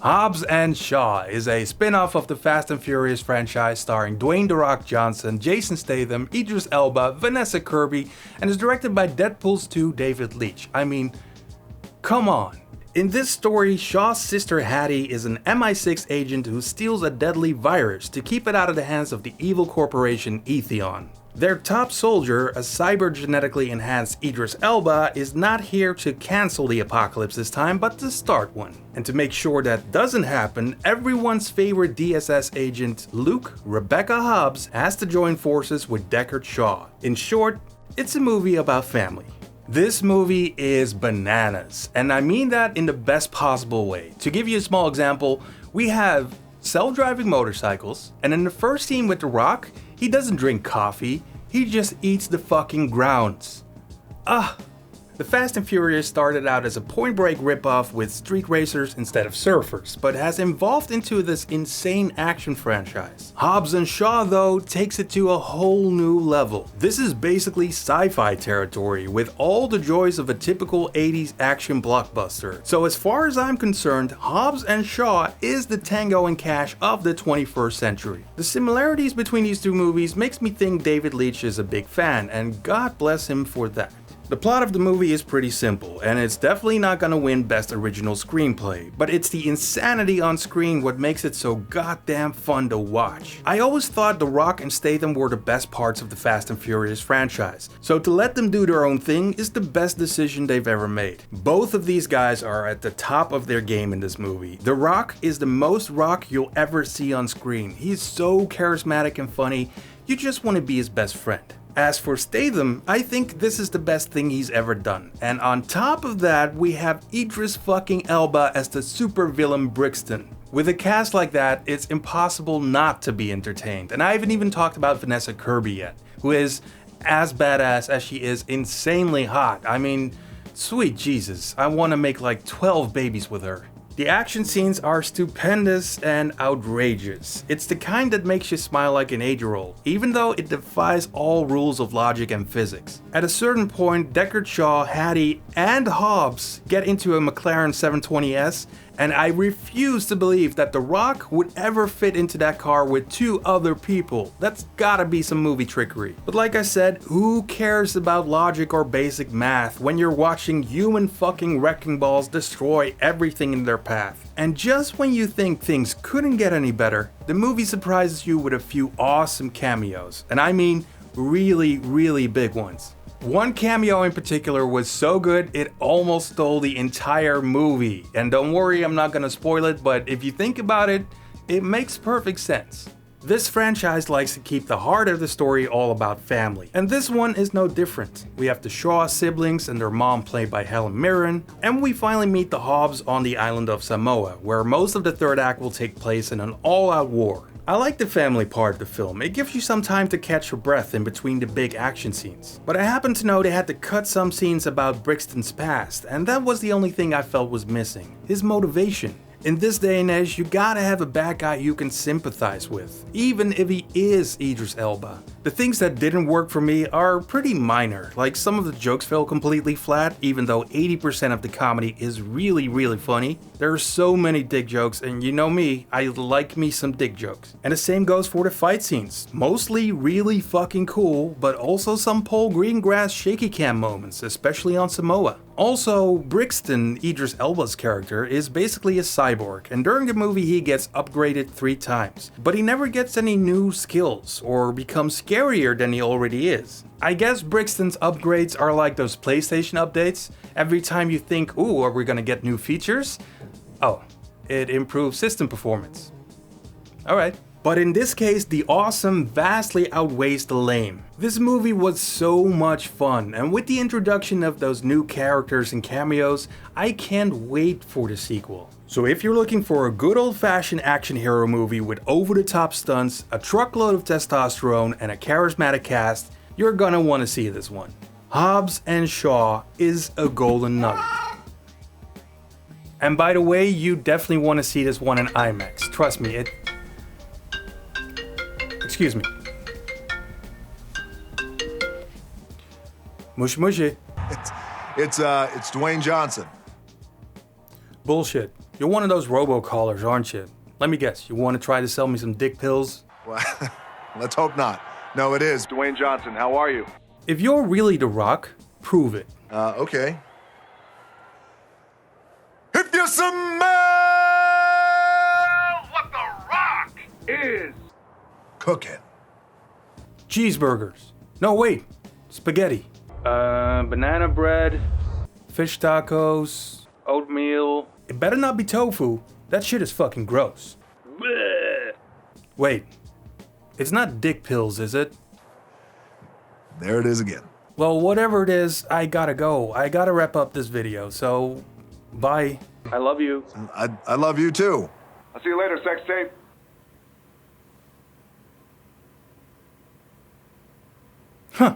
Hobbs Shaw is a spin-off of the Fast and Furious franchise starring Dwayne "The Rock" Johnson, Jason Statham, Idris Elba, Vanessa Kirby, and is directed by Deadpool's 2 David Leitch. I mean, come on. In this story, Shaw's sister Hattie is an MI6 agent who steals a deadly virus to keep it out of the hands of the evil corporation Etheon. Their top soldier, a cyber-genetically enhanced Idris Elba, is not here to cancel the apocalypse this time, but to start one. And to make sure that doesn't happen, everyone's favorite DSS agent, Luke Rebecca Hobbs, has to join forces with Deckard Shaw. In short, it's a movie about family. This movie is bananas, and I mean that in the best possible way. To give you a small example, we have self-driving motorcycles, and in the first scene with The Rock, he doesn't drink coffee, he just eats the fucking grounds. The Fast and Furious started out as a Point Break ripoff with street racers instead of surfers, but has evolved into this insane action franchise. Hobbs & Shaw, though, takes it to a whole new level. This is basically sci-fi territory with all the joys of a typical 80s action blockbuster. So as far as I'm concerned, Hobbs & Shaw is the Tango and Cash of the 21st century. The similarities between these two movies makes me think David Leitch is a big fan, and God bless him for that. The plot of the movie is pretty simple, and it's definitely not gonna win Best Original Screenplay, but it's the insanity on screen what makes it so goddamn fun to watch. I always thought The Rock and Statham were the best parts of the Fast and Furious franchise, so to let them do their own thing is the best decision they've ever made. Both of these guys are at the top of their game in this movie. The Rock is the most Rock you'll ever see on screen. He's so charismatic and funny, you just want to be his best friend. As for Statham, I think this is the best thing he's ever done. And on top of that, we have Idris fucking Elba as the supervillain Brixton. With a cast like that, it's impossible not to be entertained. And I haven't even talked about Vanessa Kirby yet, who is as badass as she is insanely hot. I mean, sweet Jesus, I want to make like 12 babies with her. The action scenes are stupendous and outrageous. It's the kind that makes you smile like an 8-year-old, even though it defies all rules of logic and physics. At a certain point, Deckard Shaw, Hattie, and Hobbs get into a McLaren 720S, and I refuse to believe that The Rock would ever fit into that car with 2 other people. That's gotta be some movie trickery. But like I said, who cares about logic or basic math when you're watching human fucking wrecking balls destroy everything in their path? And just when you think things couldn't get any better, the movie surprises you with a few awesome cameos. And I mean really, really big ones. One cameo in particular was so good it almost stole the entire movie. And don't worry, I'm not gonna spoil it, but if you think about it, it makes perfect sense. This franchise likes to keep the heart of the story all about family, and this one is no different. We have the Shaw siblings and their mom played by Helen Mirren, and we finally meet the Hobbs on the island of Samoa, where most of the third act will take place in an all-out war. I like the family part of the film. It gives you some time to catch your breath in between the big action scenes. But I happen to know they had to cut some scenes about Brixton's past, and that was the only thing I felt was missing. His motivation. In this day and age, you gotta have a bad guy you can sympathize with, even if he is Idris Elba. The things that didn't work for me are pretty minor, like some of the jokes fell completely flat, even though 80% of the comedy is really, really funny. There are so many dick jokes, and you know me, I like me some dick jokes. And the same goes for the fight scenes. Mostly really fucking cool, but also some Paul Greengrass shaky cam moments, especially on Samoa. Also, Brixton, Idris Elba's character, is basically a cyborg, and during the movie he gets upgraded 3 times. But he never gets any new skills, or becomes scarier than he already is. I guess Brixton's upgrades are like those PlayStation updates. Every time you think, ooh, are we gonna get new features? Oh, it improves system performance. Alright. But in this case, the awesome vastly outweighs the lame. This movie was so much fun, and with the introduction of those new characters and cameos, I can't wait for the sequel. So if you're looking for a good old-fashioned action hero movie with over-the-top stunts, a truckload of testosterone, and a charismatic cast, you're gonna want to see this one. Hobbs & Shaw is a golden nugget. And by the way, you definitely want to see this one in IMAX. Trust me, Excuse me. Mushy mushy. It's Dwayne Johnson. Bullshit. You're one of those robocallers, aren't you? Let me guess, you want to try to sell me some dick pills? Well, let's hope not. No, it is. Dwayne Johnson, how are you? If you're really The Rock, prove it. Okay. If you smell What The Rock is cooking. Cheeseburgers. No, wait. Spaghetti. Banana bread. Fish tacos. Oatmeal. It better not be tofu. That shit is fucking gross. bleh. Wait. It's not dick pills, is it? There it is again. Well, whatever it is, I gotta go. I gotta wrap up this video, so bye. I love you. I love you too. I'll see you later, sex tape. Huh.